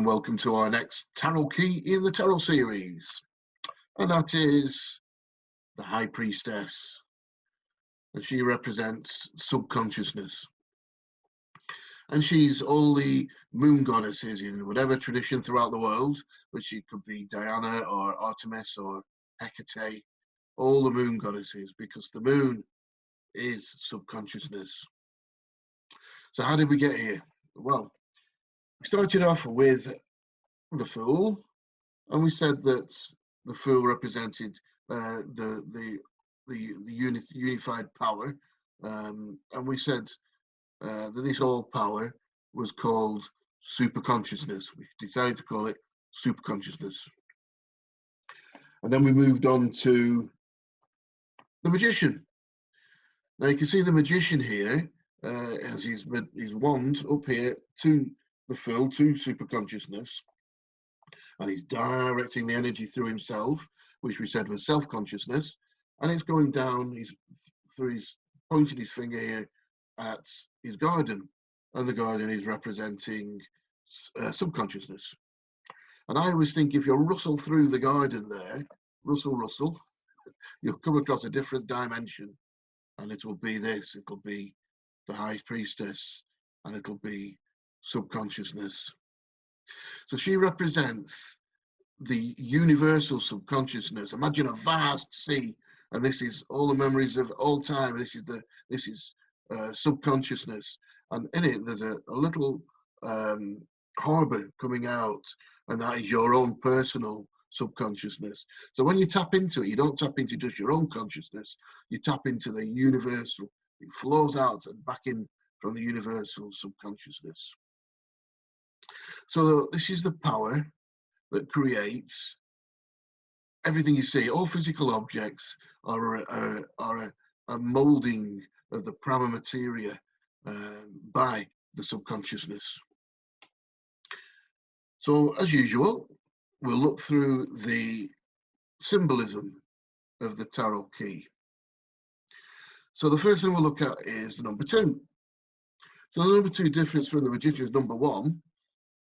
and welcome to our next tarot key in the tarot series, and that is the High Priestess, and she represents subconsciousness, and she's all the moon goddesses in whatever tradition throughout the world, which she could be Diana or Artemis or Hecate, all the moon goddesses, because the moon is subconsciousness. So how did we get here? Well, we started off with the Fool, and we said that the Fool represented the unified power, and we said that this all power was called superconsciousness. We decided to call it superconsciousness, and then we moved on to the Magician. Now you can see the Magician here as his wand up here to the Fool, to superconsciousness, and he's directing the energy through himself, which we said was self-consciousness, and it's going down pointing his finger here at his garden, and the garden is representing subconsciousness. And I always think if you rustle through the garden there, rustle, you'll come across a different dimension, and it will be this, it'll be the High Priestess, and it'll be subconsciousness. So she represents the universal subconsciousness. Imagine a vast sea, and this is all the memories of all time. This is subconsciousness, and in it there's a little harbor coming out, and that is your own personal subconsciousness. So when you tap into it, you don't tap into just your own consciousness, you tap into the universal. It flows out and back in from the universal subconsciousness. So this is the power that creates everything you see. All physical objects are a molding of the prana materia by the subconsciousness. So as usual, we'll look through the symbolism of the tarot key. So the first thing we'll look at is the number 2. So the number 2 differs from the Magician's number 1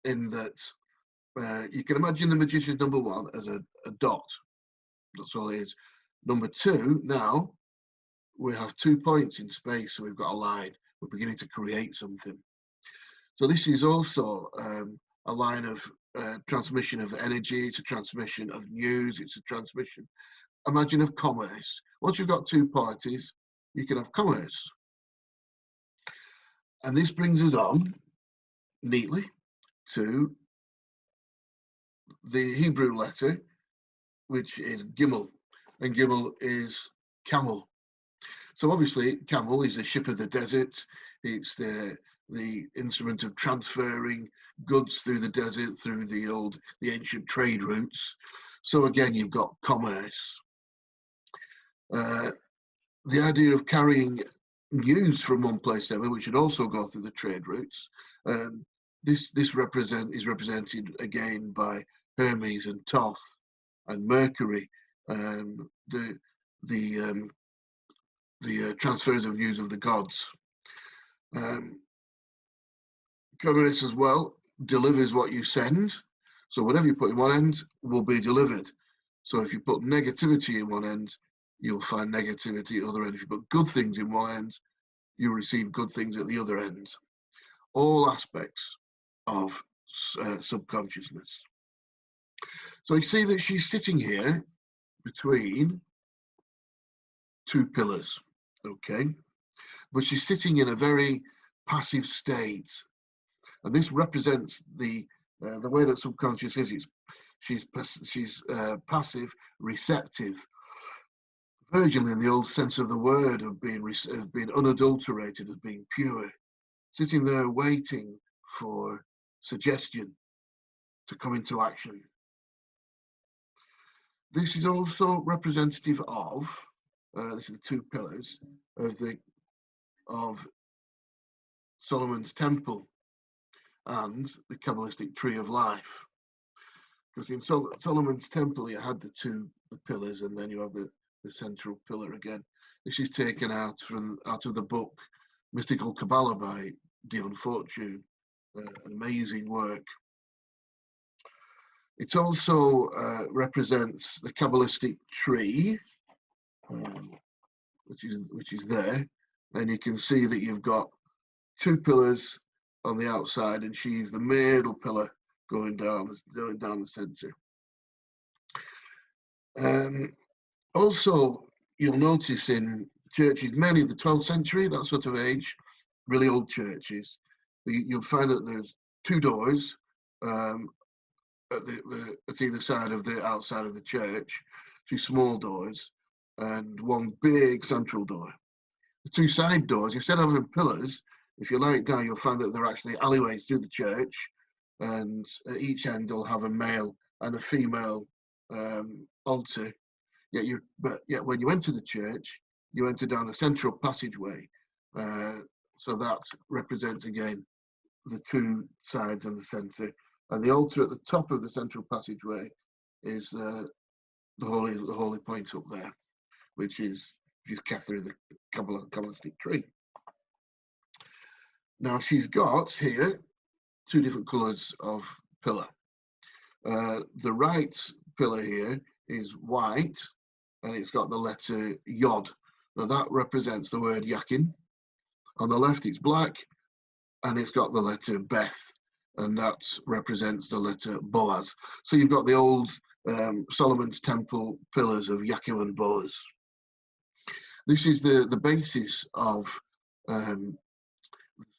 in that you can imagine the Magician's number 1 as a dot. That's all it is. Number 2, now we have 2 points in space, so we've got a line. We're beginning to create something. So this is also a line of transmission of energy. It's a transmission of news. It's a transmission, imagine, of commerce. Once you've got 2 parties, you can have commerce. And this brings us on neatly to the Hebrew letter, which is Gimel, and Gimel is camel. So obviously camel is the ship of the desert. It's the instrument of transferring goods through the desert, through the ancient trade routes. So again, you've got commerce. The idea of carrying news from one place to another, which should also go through the trade routes. This is represented again by Hermes and Thoth and Mercury, the transfers of news of the gods. Commerce as well delivers what you send. So whatever you put in one end will be delivered. So if you put negativity in one end, you'll find negativity at the other end. If you put good things in one end, you'll receive good things at the other end. All aspects of subconsciousness. So you see that she's sitting here between 2 pillars, okay? But she's sitting in a very passive state. And this represents the way that subconscious is. She's passive, receptive. Virgin, in the old sense of the word, of being unadulterated, as being pure, sitting there waiting for suggestion to come into action. This is also representative of this is the 2 pillars of Solomon's temple and the Kabbalistic Tree of Life. Because in Solomon's temple you had the pillars, and then you have the central pillar again. This is taken out of the book Mystical Kabbalah by Dion Fortune, an amazing work. It also represents the Kabbalistic tree, which is there, and you can see that you've got two pillars on the outside, and she's the middle pillar going down the center. Also, you'll notice in churches, mainly of the 12th century, that sort of age, really old churches, you'll find that there's two doors at either side of the outside of the church, two small doors, and one big central door. The two side doors, instead of having pillars, if you lie it down, you'll find that they're actually alleyways through the church, and at each end they'll have a male and a female altar. Yet when you enter the church, you enter down the central passageway. So that represents again the two sides and the center. And the altar at the top of the central passageway is the holy point up there, which is Catherine, the Kabbalistic tree. Now she's got here two different colours of pillar. The right pillar here is white, and it's got the letter Yod. Now that represents the word Yakin. On the left it's black, and it's got the letter Beth, and that represents the letter Boaz. So you've got the old Solomon's Temple pillars of Yakin and Boaz. This is the basis of the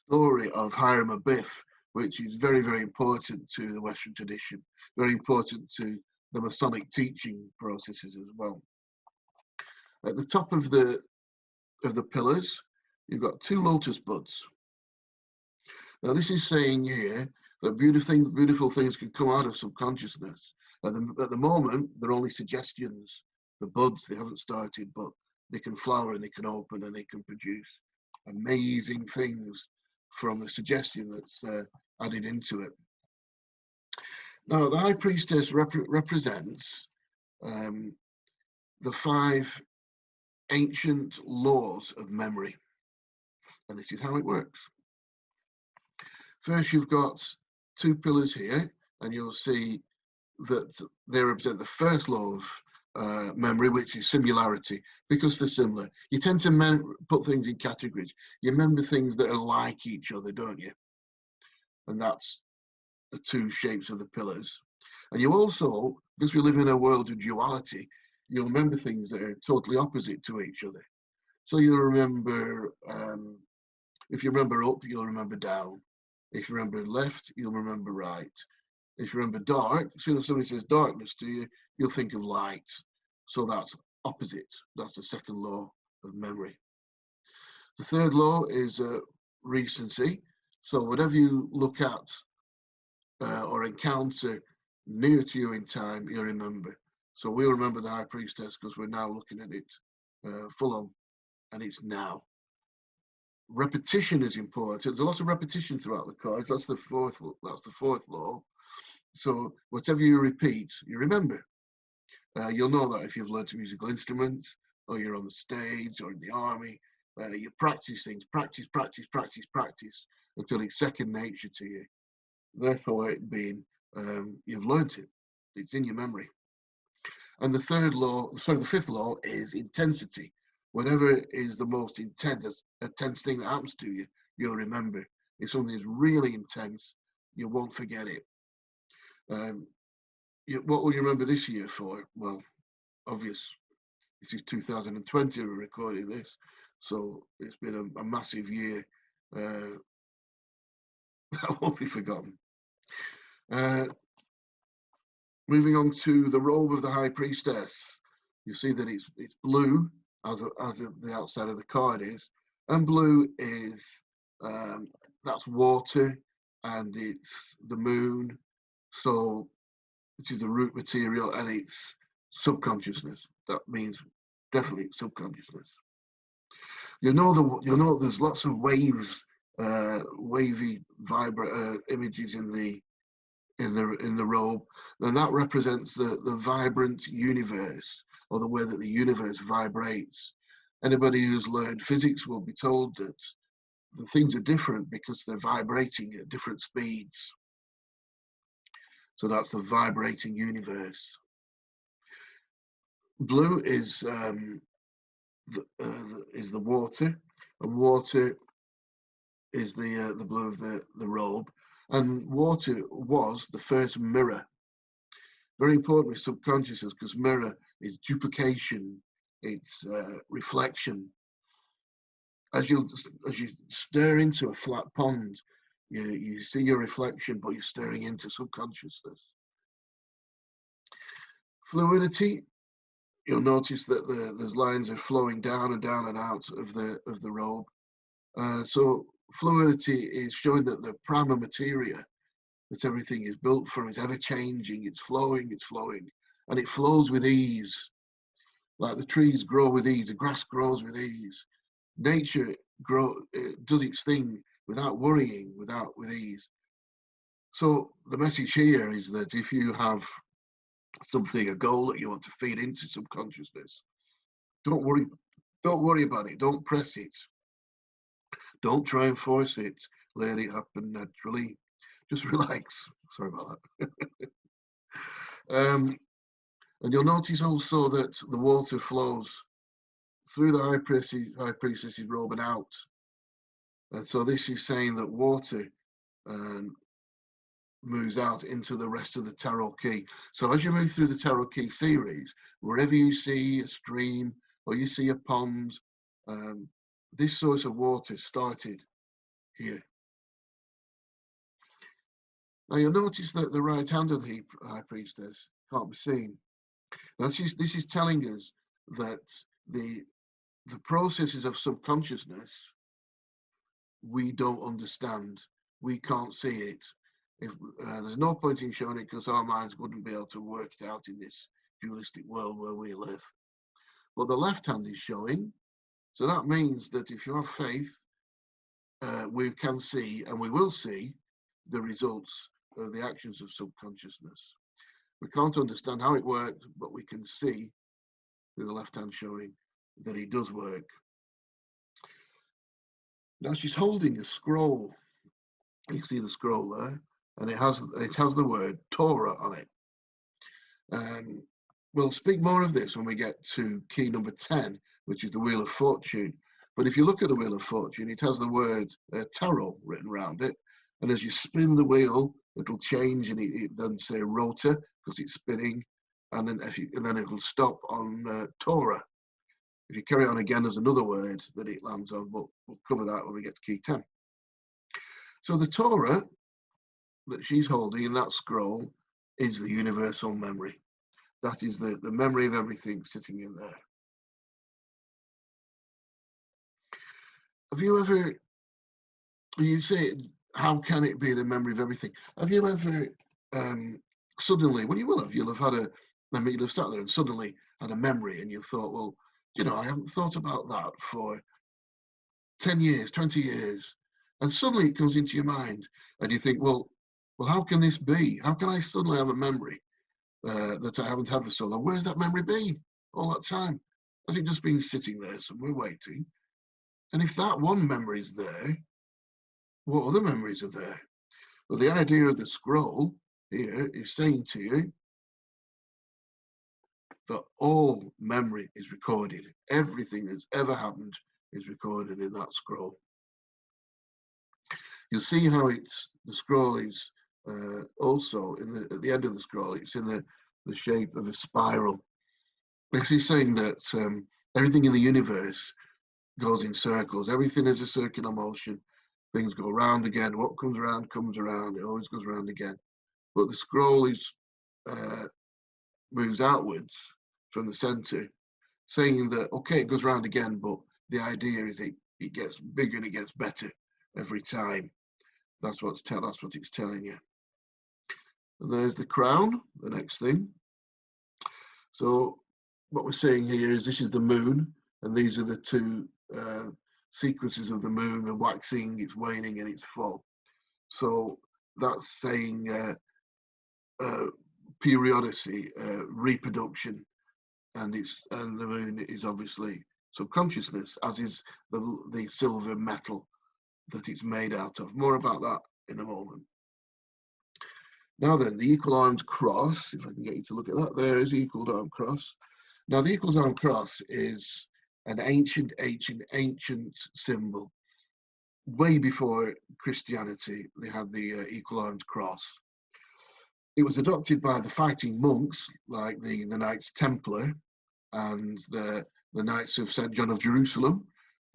story of Hiram Abiff, which is very, very important to the Western tradition, very important to the Masonic teaching processes as well. At the top of the pillars, you've got two lotus buds. Now this is saying here that beautiful things can come out of subconsciousness. At the moment, they're only suggestions. The buds, they haven't started, but they can flower and they can open and they can produce amazing things from the suggestion that's added into it. Now, the High Priestess represents the 5 ancient laws of memory. And this is how it works. First, you've got two pillars here, and you'll see that they represent the first law of memory, which is similarity, because they're similar. You tend to put things in categories. You remember things that are like each other, don't you? And that's the two shapes of the pillars. And you also, because we live in a world of duality, you'll remember things that are totally opposite to each other. So you'll remember, if you remember up, you'll remember down. If you remember left, you'll remember right. If you remember dark, as soon as somebody says darkness to you, you'll think of light. So that's opposite. That's the second law of memory. The third law is recency. So whatever you look at or encounter near to you in time, you'll remember. So we'll remember the High Priestess because we're now looking at it full on, and it's now. Repetition is important. There's a lot of repetition throughout the cards. That's the fourth law. So whatever you repeat, you remember. You'll know that if you've learned a musical instrument, or you're on the stage, or in the army, you practice things, practice, until it's second nature to you. Therefore, it being, you've learned it. It's in your memory. And the fifth law is intensity. Whatever is the most intense thing that happens to you, you'll remember. If something is really intense, you won't forget it. What will you remember this year for? Well, obvious. This is 2020, we're recording this. So it's been a massive year that won't be forgotten. Moving on to the robe of the High Priestess. You see that it's blue, as the outside of the card is. And blue is, that's water, and it's the moon. So this is the root material, and it's subconsciousness. That means definitely subconsciousness. You know there's lots of waves, wavy, vibrant images in the robe, and that represents the vibrant universe, or the way that the universe vibrates. Anybody who's learned physics will be told that the things are different because they're vibrating at different speeds. So that's the vibrating universe. Blue is the water, and water is the blue of the robe, and water was the first mirror. Very important with subconsciousness, because mirror is duplication, it's reflection. As you stare into a flat pond, you see your reflection, but you're staring into subconsciousness. Fluidity, you'll notice that those lines are flowing down and down and out of the robe. So fluidity is showing that the prana materia that everything is built from is ever changing. It's flowing, and it flows with ease. Like the trees grow with ease, the grass grows with ease. Nature does its thing without worrying, with ease. So the message here is that if you have something, a goal that you want to feed into subconsciousness, don't worry about it. Don't press it. Don't try and force it. Let it happen naturally. Just relax. Sorry about that. And you'll notice also that the water flows through the High Priestess's robe and out. And so this is saying that water moves out into the rest of the tarot key. So as you move through the tarot key series, wherever you see a stream or you see a pond, this source of water started here. Now you'll notice that the right hand of the High Priestess can't be seen. Now this is telling us that the processes of subconsciousness we don't understand. We can't see it. If there's no point in showing it, because our minds wouldn't be able to work it out in this dualistic world where we live. But the left hand is showing, so that means that if you have faith, we can see, and we will see, the results of the actions of subconsciousness. We can't understand how it works, but we can see with the left hand showing that it does work. Now she's holding a scroll. You can see the scroll there, and it has the word Torah on it. We'll speak more of this when we get to key number 10, which is the Wheel of Fortune. But if you look at the Wheel of Fortune, it has the word tarot written around it. And as you spin the wheel, it'll change, and it doesn't say rotor because it's spinning, and then it'll stop on Torah. If you carry on again, there's another word that it lands on, but we'll cover that when we get to key 10. So the Torah that she's holding in that scroll is the universal memory. That is the memory of everything sitting in there. Have you ever, you say, how can it be the memory of everything? Have you ever suddenly, well, you'll have had you'll have sat there and suddenly had a memory, and you thought, well, I haven't thought about that for 10 years, 20 years. And suddenly it comes into your mind, and you think, well, how can this be? How can I suddenly have a memory that I haven't had for so long? Where's that memory been all that time? Has it just been sitting there somewhere waiting? And if that one memory is there, what other memories are there? Well, the idea of the scroll here is saying to you that all memory is recorded. Everything that's ever happened is recorded in that scroll. You'll see how the scroll is also at the end of the scroll. It's in the shape of a spiral. This is saying that everything in the universe goes in circles. Everything is a circular motion. Things go round again. What comes around comes around. It always goes round again. But the scroll moves outwards from the center, saying that, okay, it goes round again, but the idea is it gets bigger and it gets better every time. That's what it's telling you. And there's the crown, the next thing. So what we're saying here is this is the moon, and these are the two sequences of the moon, the waxing, its waning, and its full. So that's saying periodicity, reproduction, and the moon is obviously subconsciousness, as is the silver metal that it's made out of. More about that in a moment. Now then, the equal armed cross, if I can get you to look at that, there is the equal armed cross. Now the equal armed cross is an ancient symbol. Way before Christianity, they had the equal armed cross. It was adopted by the fighting monks, like the Knights Templar and the Knights of St. John of Jerusalem,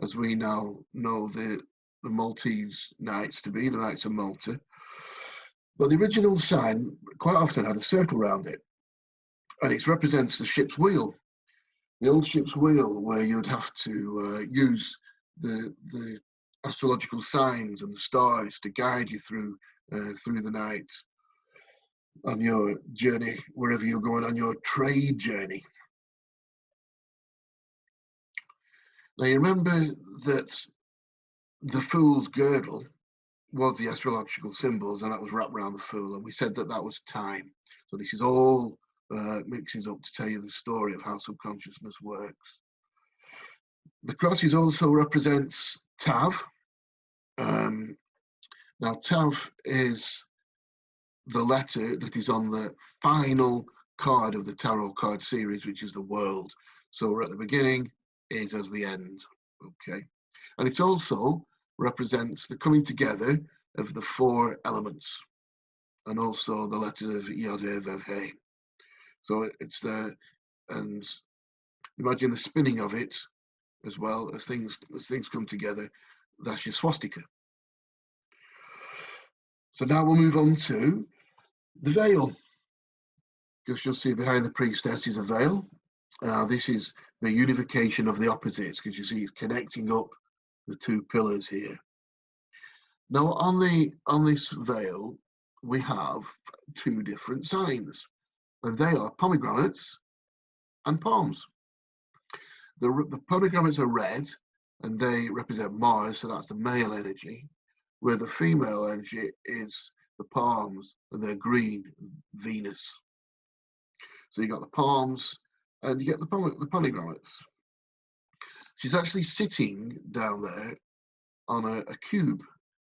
as we now know the Maltese Knights to be, the Knights of Malta. But the original sign quite often had a circle around it, and it represents the ship's wheel, the old ship's wheel, where you would have to use the astrological signs and the stars to guide you through the night on your journey, wherever you're going on your trade journey. Now you remember that the fool's girdle was the astrological symbols, and that was wrapped around the fool, and we said that that was time. So this is all mixes up to tell you the story of how subconsciousness works. The crosses also represents Tav. Now Tav is the letter that is on the final card of the tarot card series, which is the world. So we're at the beginning is as the end. Okay, and it also represents the coming together of the four elements, and also the letters Yod, He, Vav, He. So it's the, and imagine the spinning of it as well as things come together. That's your swastika. So now we'll move on to the veil, because you'll see behind the priestess is a veil. This is the unification of the opposites, because you see it's connecting up the two pillars here. Now on this veil we have two different signs, and they are pomegranates and palms. The pomegranates are red, and they represent Mars, so that's the male energy, where the female energy is the palms, and they're green, Venus. So you got the palms, and you get the pomegranates. She's actually sitting down there on a cube.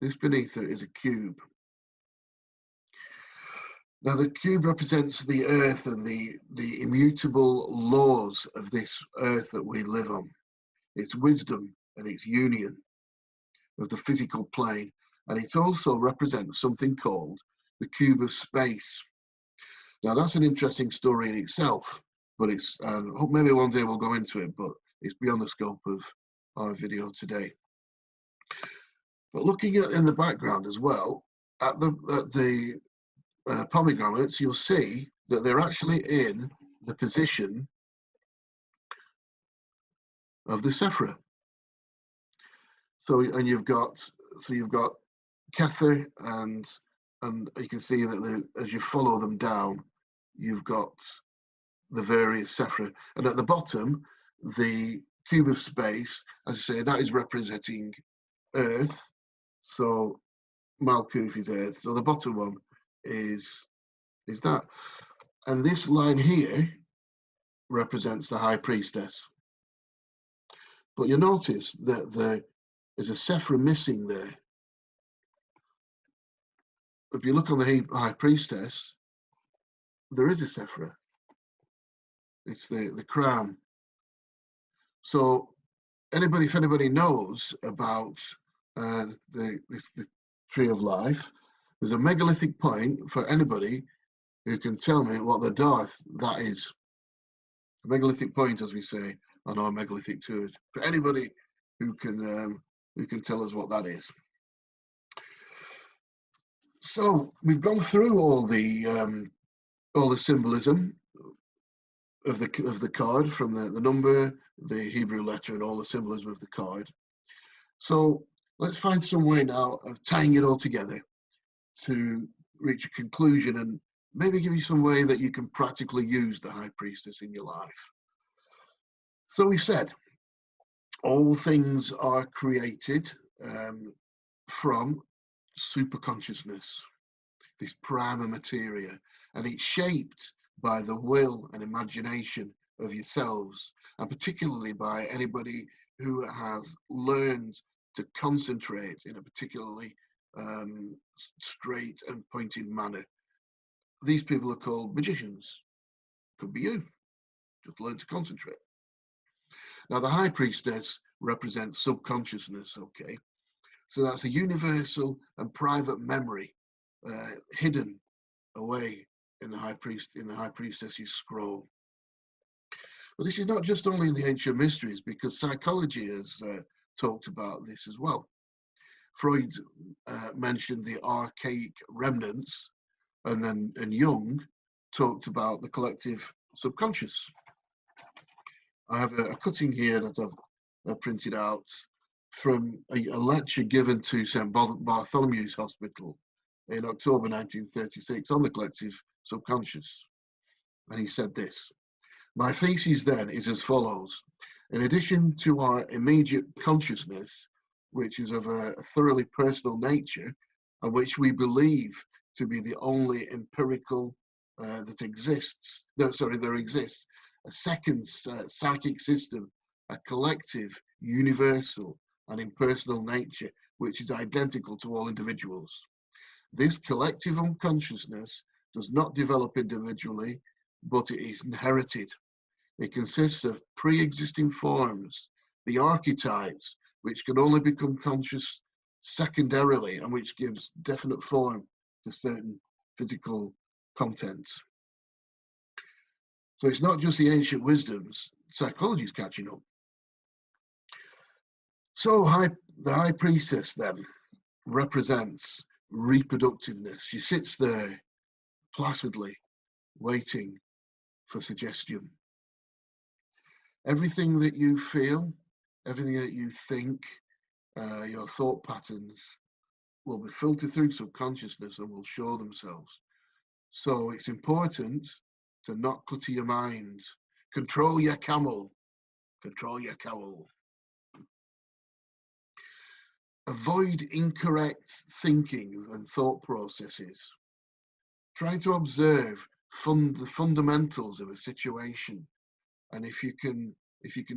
This beneath her is a cube. Now the cube represents the earth and the immutable laws of this earth that we live on. It's wisdom and it's union of the physical plane. And it also represents something called the cube of space. Now that's an interesting story in itself, but it's maybe one day we'll go into it, but it's beyond the scope of our video today. But looking at in the background as well, at the pomegranates, you'll see that they're actually in the position of the Sephira. So you've got Kether, and you can see that as you follow them down, you've got the various Sephira, and at the bottom, the cube of space, as I say, that is representing Earth. So Malkuth is Earth. So the bottom one is that, and this line here represents the High Priestess. But you notice that there's a Sephira missing there. If you look on the High Priestess, there is a Sephira. It's the crown. So if anybody knows about the Tree of Life, there's a megalithic point for anybody who can tell me what the Darth that is. A megalithic point, as we say on our megalithic tours, for anybody who can tell us what that is. So we've gone through all the symbolism of the card, from the number, the Hebrew letter, and all the symbolism of the card. So let's find some way now of tying it all together to reach a conclusion, and maybe give you some way that you can practically use the High Priestess in your life. So we said all things are created from superconsciousness, this primal materia, and it's shaped by the will and imagination of yourselves, and particularly by anybody who has learned to concentrate in a particularly straight and pointed manner. these people are called magicians. Could be you. Just learn to concentrate. Now, the High Priestess represents subconsciousness, okay? So that's a universal and private memory hidden away in the High Priestess's scroll. But this is not just only in the ancient mysteries, because psychology has talked about this as well. Freud mentioned the archaic remnants, and Jung talked about the collective subconscious. I have a cutting here that I've printed out from a lecture given to St. Bartholomew's Hospital in October 1936 on the collective subconscious. And he said this: "My thesis then is as follows. In addition to our immediate consciousness, which is of a thoroughly personal nature, and which we believe to be the only empirical that exists, there exists a second psychic system, a collective, universal, and impersonal nature, which is identical to all individuals. This collective unconsciousness does not develop individually, but it is inherited. It consists of pre-existing forms, the archetypes, which can only become conscious secondarily, and which gives definite form to certain physical content." So it's not just the ancient wisdoms, psychology is catching up. So the High Priestess then represents reproductiveness. She sits there placidly waiting for suggestion. Everything that you feel, everything that you think, your thought patterns will be filtered through subconsciousness and will show themselves. So it's important to not clutter your mind. Control your camel. Control your cowl. Avoid incorrect thinking and thought processes. Try to observe the fundamentals of a situation, and if you can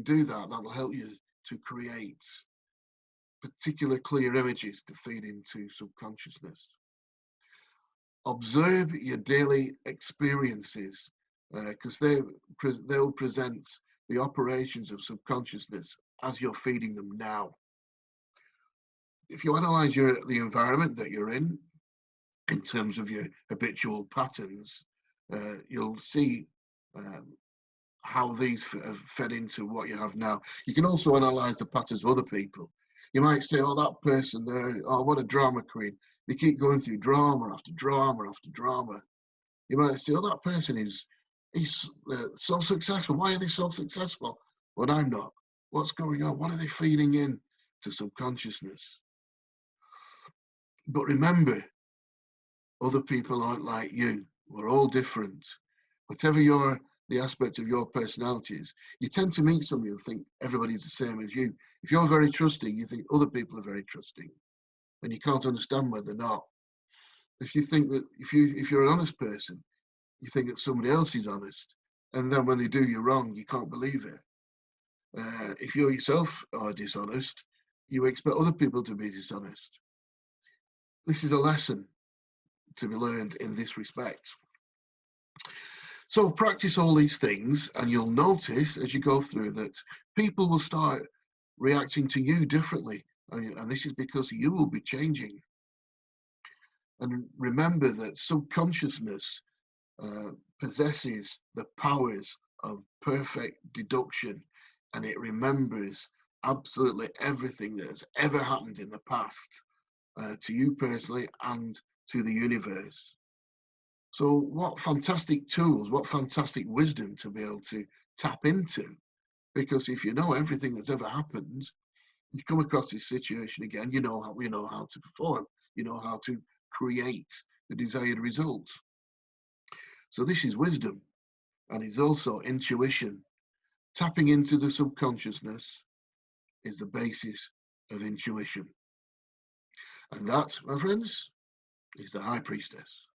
do that, that'll help you to create particular clear images to feed into subconsciousness. Observe your daily experiences, because they'll present the operations of subconsciousness as you're feeding them now. If you analyze the environment that you're in terms of your habitual patterns, you'll see how these have fed into what you have now. You can also analyze the patterns of other people. You might say, "Oh, that person there, oh, what a drama queen. They keep going through drama after drama after drama." You might say, "Oh, that person he's so successful. Why are they so successful? Well, I'm not. What's going on? What are they feeding in to subconsciousness?" But remember, other people aren't like you. We're all different. Whatever the aspect of your personalities, you tend to meet somebody and think everybody's the same as you. If you're very trusting, you think other people are very trusting, and you can't understand why they're not. If you think that if you're an honest person, you think that somebody else is honest, and then when they do you wrong, you can't believe it. If you yourself are dishonest, you expect other people to be dishonest. This is a lesson to be learned in this respect. So practice all these things, and you'll notice as you go through that people will start reacting to you differently, and this is because you will be changing. And remember that subconsciousness possesses the powers of perfect deduction, and it remembers absolutely everything that has ever happened in the past, to you personally and to the universe. So what fantastic tools, what fantastic wisdom to be able to tap into, because if you know everything that's ever happened, you come across this situation again, you know how to perform, you know how to create the desired results. So this is wisdom, and it's also intuition. Tapping into the subconsciousness is the basis of intuition. And that, my friends, is the High Priestess.